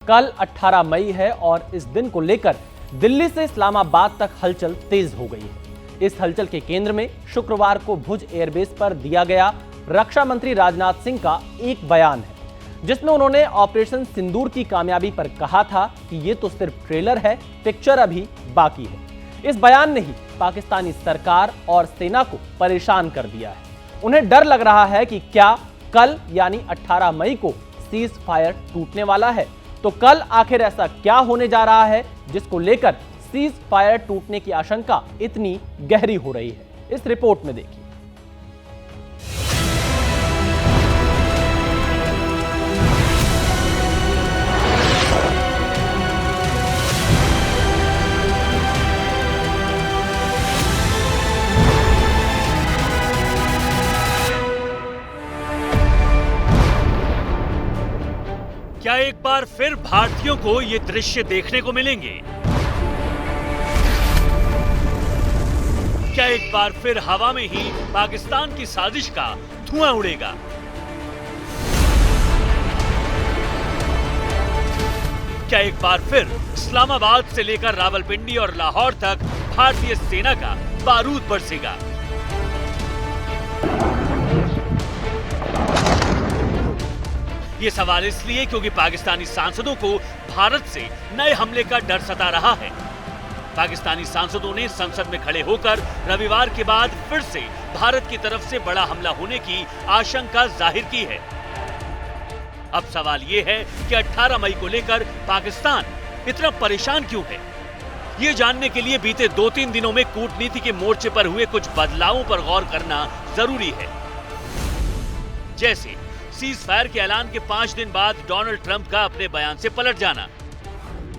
कल 18 मई है और इस दिन को लेकर दिल्ली से इस्लामाबाद तक हलचल तेज हो गई है। इस हलचल के केंद्र में शुक्रवार को भुज एयरबेस पर दिया गया रक्षा मंत्री राजनाथ सिंह का एक बयान है, जिसमें उन्होंने ऑपरेशन सिंदूर की कामयाबी पर कहा था कि ये तो सिर्फ ट्रेलर है, पिक्चर अभी बाकी है। इस बयान ने ही पाकिस्तानी सरकार और सेना को परेशान कर दिया है। उन्हें डर लग रहा है कि क्या कल यानी 18 मई को सीज फायर टूटने वाला है। तो कल आखिर ऐसा क्या होने जा रहा है जिसको लेकर सीज फायर टूटने की आशंका इतनी गहरी हो रही है, इस रिपोर्ट में देखिए। क्या एक बार फिर भारतीयों को ये दृश्य देखने को मिलेंगे? क्या एक बार फिर हवा में ही पाकिस्तान की साजिश का धुआं उड़ेगा? क्या एक बार फिर इस्लामाबाद से लेकर रावलपिंडी और लाहौर तक भारतीय सेना का बारूद बरसेगा? ये सवाल इसलिए क्योंकि पाकिस्तानी सांसदों को भारत से नए हमले का डर सता रहा है। पाकिस्तानी सांसदों ने संसद में खड़े होकर रविवार के बाद फिर से भारत की तरफ से बड़ा हमला होने की आशंका जाहिर की है। अब सवाल ये है कि 18 मई को लेकर पाकिस्तान इतना परेशान क्यों है? ये जानने के लिए बीते 2-3 दिनों में कूटनीति के मोर्चे पर हुए कुछ बदलावों पर गौर करना जरूरी है। जैसे सीज फायर के ऐलान के 5 दिन बाद डोनाल्ड ट्रंप का अपने बयान से पलट जाना,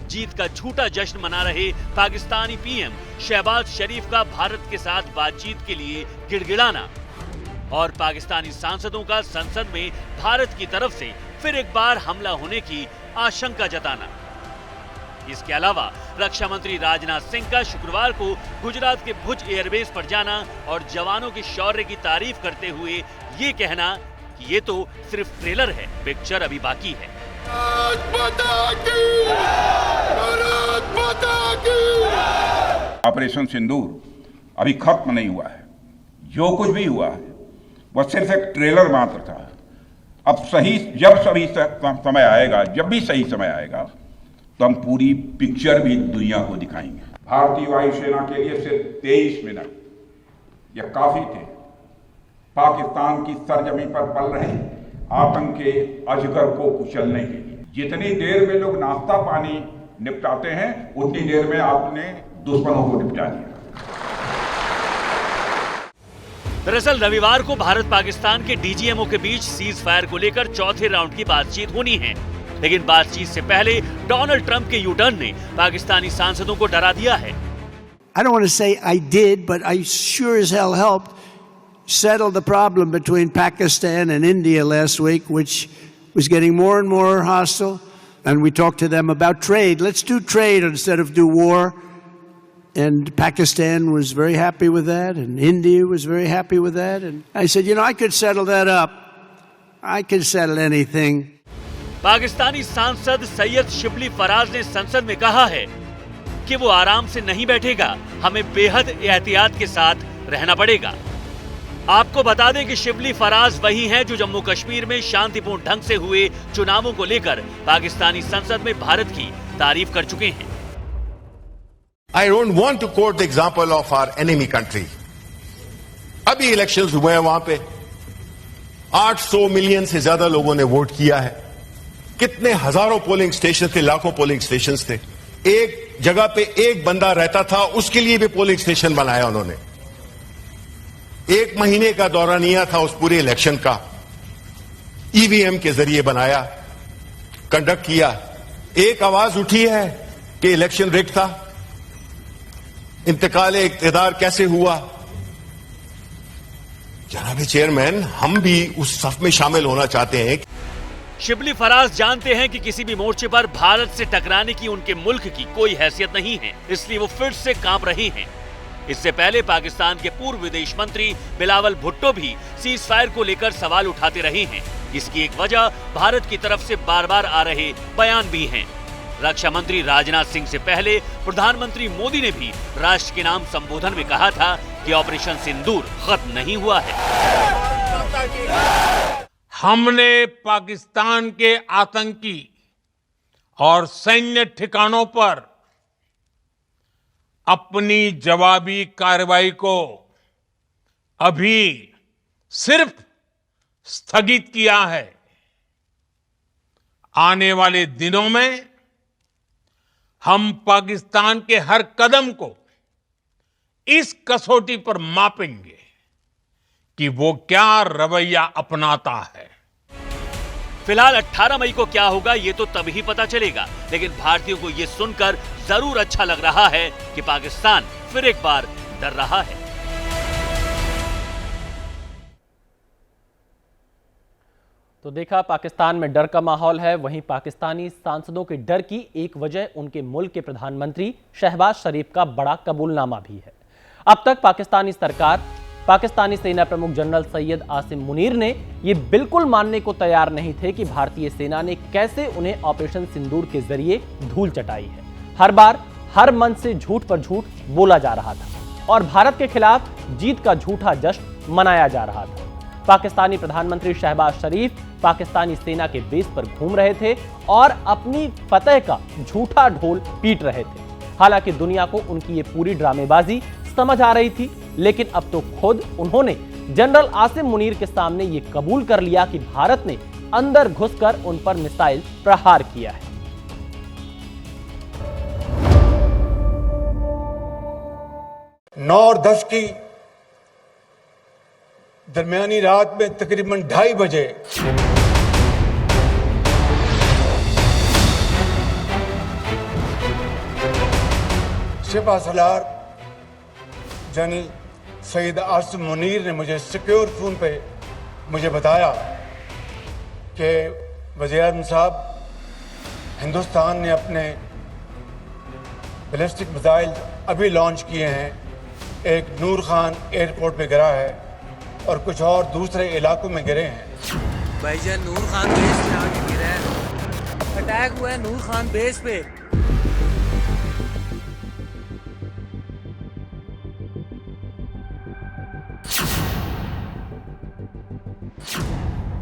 जीत का झूठा जश्न मना रहे पाकिस्तानी पीएम शहबाज शरीफ का भारत के साथ बातचीत के लिए गिड़गिड़ाना और पाकिस्तानी सांसदों का संसद में भारत की तरफ से फिर एक बार हमला होने की आशंका जताना। इसके अलावा रक्षा मंत्री राजनाथ सिंह का शुक्रवार को गुजरात के भुज एयरबेस पर जाना और जवानों के शौर्य की तारीफ करते हुए ये कहना कि ये तो सिर्फ ट्रेलर है, पिक्चर अभी बाकी है। ऑपरेशन सिंदूर अभी खत्म नहीं हुआ है। जो कुछ भी हुआ है वह सिर्फ एक ट्रेलर मात्र था। अब समय आएगा, जब भी सही समय आएगा तो हम पूरी पिक्चर भी दुनिया को दिखाएंगे। भारतीय वायुसेना के लिए सिर्फ 23 मिनट यह काफी थे पाकिस्तान की सरजमी पर पल रहे आतंक के अजगर को कुचलने के लिए। जितनी देर में लोग नाश्ता पानी निपटाते हैं उतनी देर में आपने दुश्मनों को निपटा दिया। दरअसल रविवार को भारत पाकिस्तान के डीजीएमओ के बीच सीज फायर को लेकर चौथे राउंड की बातचीत होनी है, लेकिन बातचीत से पहले डोनाल्ड ट्रंप के यू टर्न ने पाकिस्तानी सांसदों को डरा दिया है। I don't want to say I did, but I sure as hell helped settle the problem between Pakistan and India last week, which was getting more and more hostile. And we talked to them about trade. Let's do trade instead of do war. And Pakistan was very happy with that, and India was very happy with that. And I said, you know, I could settle that up. I can settle anything. Pakistani सांसद सैयद शिबली फराज ने संसद में कहा है कि वो आराम से नहीं बैठेगा, हमें बेहद एहतियात के साथ रहना पड़ेगा। आपको बता दें कि शिबली फराज वही हैं जो जम्मू कश्मीर में शांतिपूर्ण ढंग से हुए चुनावों को लेकर पाकिस्तानी संसद में भारत की तारीफ कर चुके हैं। I don't want to quote the example of our enemy country. अभी इलेक्शंस हुए हैं, वहां पे 800 मिलियन से ज्यादा लोगों ने वोट किया है। कितने हजारों पोलिंग स्टेशन थे, लाखों पोलिंग स्टेशन थे। एक जगह पे एक बंदा रहता था, उसके लिए भी पोलिंग स्टेशन बनाया उन्होंने। 1 महीने का दौरानिया था उस पूरे इलेक्शन का, ईवीएम के जरिए बनाया, कंडक्ट किया। एक आवाज उठी है कि इलेक्शन रिग्ड था। इंतकाल इक्तिदार कैसे हुआ? जनाब चेयरमैन, हम भी उस सफ में शामिल होना चाहते हैं। शिबली फराज जानते हैं कि किसी भी मोर्चे पर भारत से टकराने की उनके मुल्क की कोई हैसियत नहीं है, इसलिए वो फिर से कांप रहे हैं। इससे पहले पाकिस्तान के पूर्व विदेश मंत्री बिलावल भुट्टो भी सीज फायर को लेकर सवाल उठाते रहे हैं। इसकी एक वजह भारत की तरफ से बार बार आ रहे बयान भी हैं। रक्षा मंत्री राजनाथ सिंह से पहले प्रधानमंत्री मोदी ने भी राष्ट्र के नाम संबोधन में कहा था कि ऑपरेशन सिंदूर खत्म नहीं हुआ है। हमने पाकिस्तान के आतंकी और सैन्य ठिकानों पर अपनी जवाबी कार्रवाई को अभी सिर्फ स्थगित किया है। आने वाले दिनों में हम पाकिस्तान के हर कदम को इस कसौटी पर मापेंगे कि वो क्या रवैया अपनाता है। फिलहाल 18 मई को क्या होगा ये तो तभी पता चलेगा, लेकिन भारतीयों को ये सुनकर जरूर अच्छा लग रहा है कि पाकिस्तान फिर एक बार डर रहा है। तो देखा, पाकिस्तान में डर का माहौल है। वहीं पाकिस्तानी सांसदों के डर की एक वजह उनके मुल्क के प्रधानमंत्री शहबाज शरीफ का बड़ा कबूलनामा भी है। अब तक पाकिस्तानी सरकार, पाकिस्तानी सेना प्रमुख जनरल सैयद आसिम मुनीर ने यह बिल्कुल मानने को तैयार नहीं थे कि भारतीय सेना ने कैसे उन्हें ऑपरेशन सिंदूर के जरिए धूल चटाई है। हर बार हर मंच से झूठ पर झूठ बोला जा रहा था और भारत के खिलाफ जीत का झूठा जश्न मनाया जा रहा था। पाकिस्तानी प्रधानमंत्री शहबाज शरीफ पाकिस्तानी सेना के बेस पर घूम रहे थे और अपनी फतह का झूठा ढोल पीट रहे थे। हालांकि दुनिया को उनकी ये पूरी ड्रामेबाजी समझ आ रही थी, लेकिन अब तो खुद उन्होंने जनरल आसिम मुनीर के सामने ये कबूल कर लिया कि भारत ने अंदर घुसकर उन पर मिसाइल प्रहार किया है। नौ और 10 की दरमियानी रात में तकरीबन 2:30 बजे सिपह सलार जनरल सैयद आसिम मुनीर ने मुझे सिक्योर फोन पे मुझे बताया कि वज़ीर-ए-आज़म साहब, हिंदुस्तान ने अपने बैलिस्टिक मिसाइल अभी लॉन्च किए हैं। एक नूर खान एयरपोर्ट पे गिरा है और कुछ और दूसरे इलाकों में गिरे हैं। भाईजान, नूर खान बेस पे आके गिरा है। अटैक हुआ है नूर खान बेस पे।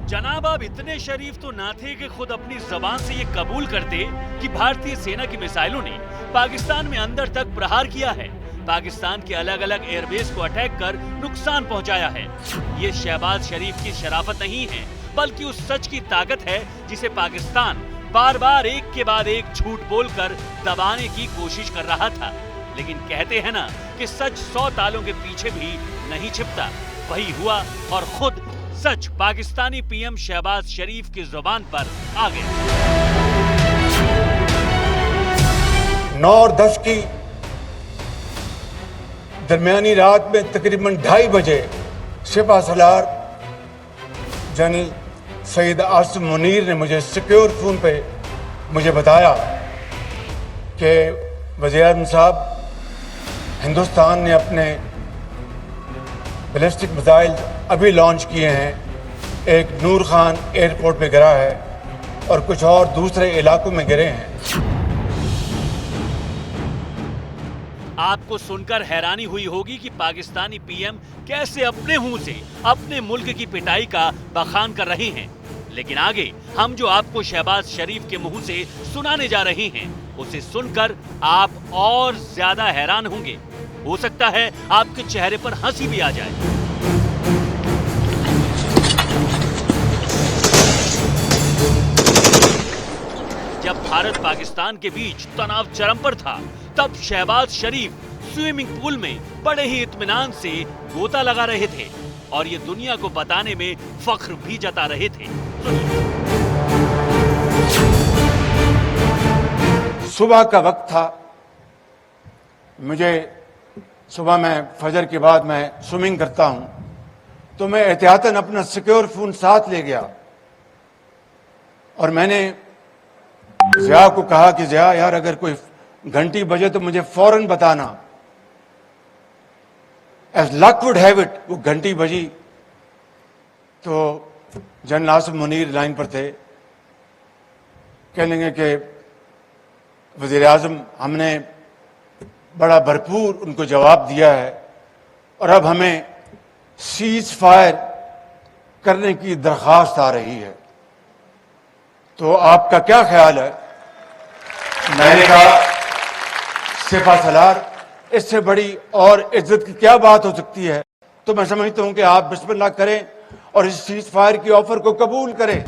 जनाब, आप इतने शरीफ तो ना थे कि खुद अपनी जबान से ये कबूल करते कि भारतीय सेना की मिसाइलों ने पाकिस्तान में अंदर तक प्रहार किया है, पाकिस्तान के अलग अलग एयरबेस को अटैक कर नुकसान पहुंचाया है। ये शहबाज शरीफ की शराफत नहीं है, बल्कि उस सच की ताकत है जिसे पाकिस्तान बार बार एक के बाद एक झूठ बोलकर दबाने की कोशिश कर रहा था। लेकिन कहते हैं ना कि सच 100 तालों के पीछे भी नहीं छिपता। वही हुआ और खुद सच पाकिस्तानी पीएम शहबाज शरीफ की जुबान पर आ गया। 9 और 10 की दरमियानी रात में तकरीबन 2:30 बजे सिपह सलार जनरल सैयद आसिम मुनीर ने मुझे सिक्योर फोन पे मुझे बताया कि वज़ीर-ए-आज़म साहब, हिंदुस्तान ने अपने बैलिस्टिक मिसाइल अभी लॉन्च किए हैं। एक नूर खान एयरपोर्ट पे गिरा है और कुछ और दूसरे इलाकों में गिरे हैं। आपको सुनकर हैरानी हुई होगी कि पाकिस्तानी पीएम कैसे अपने मुंह से अपने मुल्क की पिटाई का बखान कर रहे हैं। लेकिन आगे हम जो आपको शहबाज शरीफ के मुंह से सुनाने जा रहे हैं, उसे सुनकर आप और ज्यादा हैरान होंगे। हो सकता है आपके चेहरे पर हंसी भी आ जाए। जब भारत पाकिस्तान के बीच तनाव चरम पर था, तब शहबाज शरीफ स्विमिंग पूल में बड़े ही इत्मीनान से गोता लगा रहे थे और ये दुनिया को बताने में फख्र भी जता रहे थे। सुबह का वक्त था। मुझे सुबह में फजर के बाद मैं स्विमिंग करता हूं, तो मैं एहतियातन अपना सिक्योर फोन साथ ले गया और मैंने ज़िया को कहा कि ज़िया यार, अगर कोई घंटी बजे तो मुझे फौरन बताना। As luck would have it, वो घंटी बजी तो जनरल आसिम मुनीर लाइन पर थे। कहने लगे कि वज़ीर आज़म हमने बड़ा भरपूर उनको जवाब दिया है और अब हमें सीज फायर करने की दरख्वास्त आ रही है, तो आपका क्या ख्याल है? मैंने कहा सिपह सलार, इससे बड़ी और इज्जत की क्या बात हो सकती है? तो मैं समझता हूं कि आप बिस्मिल्लाह करें और इस सीज फायर की ऑफर को कबूल करें।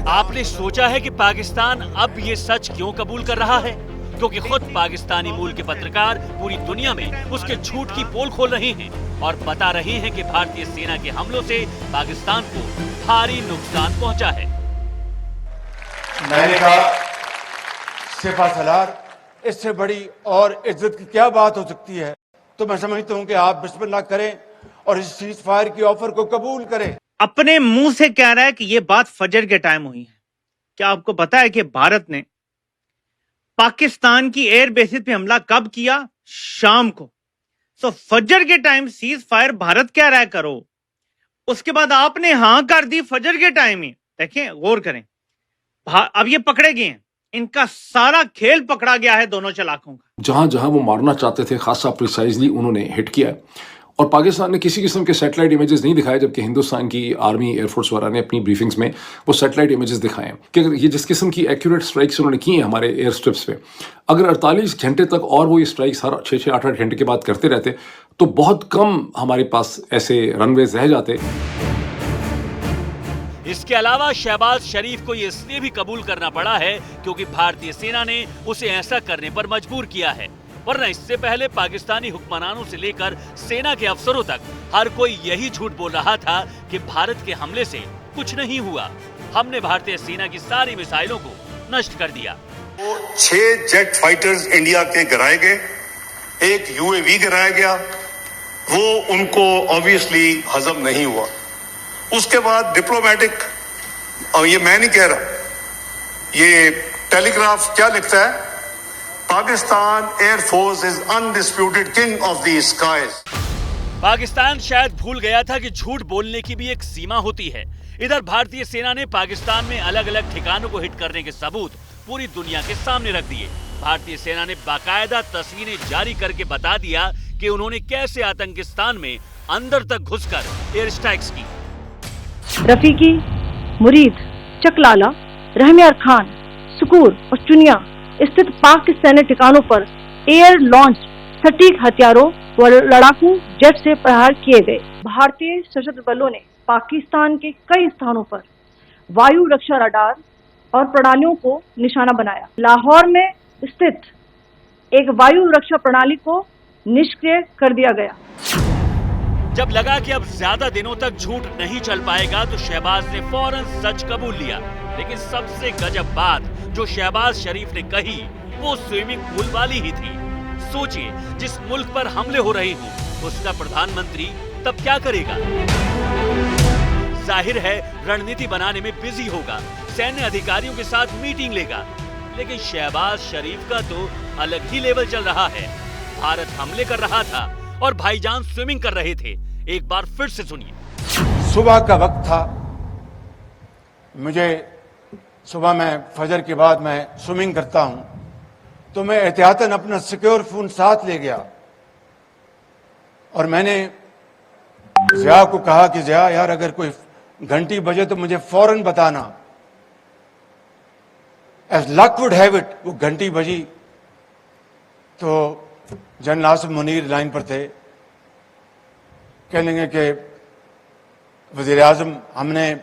आपने सोचा है कि पाकिस्तान अब ये सच क्यों कबूल कर रहा है? क्योंकि खुद पाकिस्तानी मूल के पत्रकार पूरी दुनिया में उसके झूठ की पोल खोल रहे हैं और बता रहे हैं कि भारतीय सेना के हमलों से पाकिस्तान को भारी नुकसान पहुंचा है। मैंने कहा सिपह सलार, इससे बड़ी और इज्जत की क्या बात हो सकती है? तो मैं समझता हूं कि आप बिस्मिल्लाह करें और इस सीज फायर की ऑफर को कबूल करें। अपने मुंह से कह रहा है कि यह बात फजर के टाइम हुई है। क्या आपको पता है कि भारत ने पाकिस्तान की एयर बेसिस पे हमला कब किया? शाम को। सो फजर के टाइम सीज फायर भारत कह रहा है करो, उसके बाद आपने हां कर दी फजर के टाइम ही। देखें, गौर करें, अब ये पकड़े गए हैं, इनका सारा खेल पकड़ा गया है दोनों चलाकों का। जहां जहां वो मारना चाहते थे खासा प्रिसाइजली उन्होंने हिट किया और पाकिस्तान ने किसी किस्म के सैटेलाइट इमेजेस नहीं दिखाए, जबकि हिंदुस्तान की आर्मी एयरफोर्स वाला ने अपनी ब्रीफिंग्स में वो सैटेलाइट इमेजेस दिखाए कि ये जिस किस्म की एक्यूरेट स्ट्राइक्स उन्होंने की हैं हमारे एयर स्ट्रिप्स पे, अगर 48 घंटे तक और वो ये स्ट्राइक्स हर 6-8 घंटे के बाद करते रहते तो बहुत कम हमारे पास ऐसे रनवेज रह जाते। इसके अलावा शहबाज शरीफ को ये इसलिए भी कबूल करना पड़ा है क्योंकि भारतीय सेना ने उसे ऐसा करने पर मजबूर किया है, वरना इससे पहले पाकिस्तानी हुक्मरानों से लेकर सेना के अफसरों तक हर कोई यही झूठ बोल रहा था कि भारत के हमले से कुछ नहीं हुआ, हमने भारतीय सेना की सारी मिसाइलों को नष्ट कर दिया। 6 जेट फाइटर्स इंडिया के गिराए गए, एक यूएवी गिराया गया, वो उनको ऑब्वियसली हजम नहीं हुआ। उसके बाद डिप्लोमेटिक, और ये मैं नहीं कह रहा, ये टेलीग्राफ क्या लिखता है, Pakistan air force is undisputed king of the skies. Pakistan शायद भूल गया था कि झूठ बोलने की भी एक सीमा होती है। इधर भारतीय सेना ने पाकिस्तान में अलग अलग ठिकानों को हिट करने के सबूत पूरी दुनिया के सामने रख दिए। भारतीय सेना ने बाकायदा तस्वीरें जारी करके बता दिया कि उन्होंने कैसे आतंकिस्तान में अंदर तक घुसकर एयर स्ट्राइक्स की। रफीकी, मुरीद, चकलाला, रहमियार खान, सुकूर और चुनिया स्थित पाक के सैन्य ठिकानों पर एयर लॉन्च सटीक हथियारों व लड़ाकू जेट से प्रहार किए गए। भारतीय सशस्त्र बलों ने पाकिस्तान के कई स्थानों पर वायु रक्षा रडार और प्रणालियों को निशाना बनाया। लाहौर में स्थित एक वायु रक्षा प्रणाली को निष्क्रिय कर दिया गया। जब लगा कि अब ज्यादा दिनों तक झूठ नहीं चल पाएगा तो शहबाज ने फौरन सच कबूल लिया। लेकिन सबसे गजब बात जो शहबाज शरीफ ने कही वो स्विमिंग पूल वाली ही थी। सोचिए, जिस मुल्क पर हमले हो रहे हो उसका प्रधानमंत्री तब क्या करेगा? जाहिर है रणनीति बनाने में बिजी होगा, सैन्य अधिकारियों के साथ मीटिंग लेगा। लेकिन शहबाज शरीफ का तो अलग ही लेवल चल रहा है। भारत हमले कर रहा था और भाईजान स्विमिंग कर रहे थे। एक बार फिर से सुनिए। सुबह का वक्त था, मुझे सुबह में फजर के बाद मैं स्विमिंग करता हूं, तो मैं एहतियातन अपना सिक्योर फोन साथ ले गया और मैंने ज़िया को कहा कि ज़िया यार, अगर कोई घंटी बजे तो मुझे फौरन बताना। As luck would have it, वो घंटी बजी तो जनरल आसिम मुनीर लाइन पर थे। कहने लगे कि वज़ीर आज़म हमने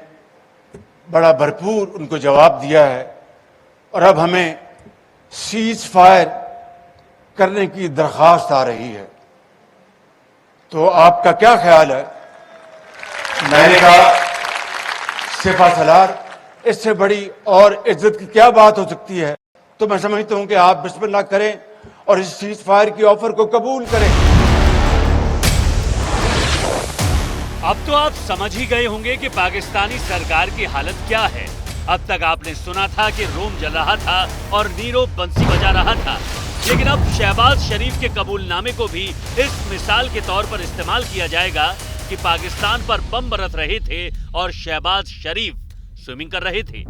बड़ा भरपूर उनको जवाब दिया है और अब हमें सीज फायर करने की दरख्वास्त आ रही है, तो आपका क्या ख्याल है? मैंने कहा सिपह सलार, इससे बड़ी और इज्जत की क्या बात हो सकती है? तो मैं समझता हूं कि आप बिस्मिल्लाह करें और इस सीज फायर की ऑफर को कबूल करें। अब तो आप समझ ही गए होंगे कि पाकिस्तानी सरकार की हालत क्या है। अब तक आपने सुना था कि रोम जल रहा था और नीरो बंसी बजा रहा था, लेकिन अब शहबाज शरीफ के कबूलनामे को भी इस मिसाल के तौर पर इस्तेमाल किया जाएगा कि पाकिस्तान पर बम बरस रहे थे और शहबाज शरीफ स्विमिंग कर रहे थे।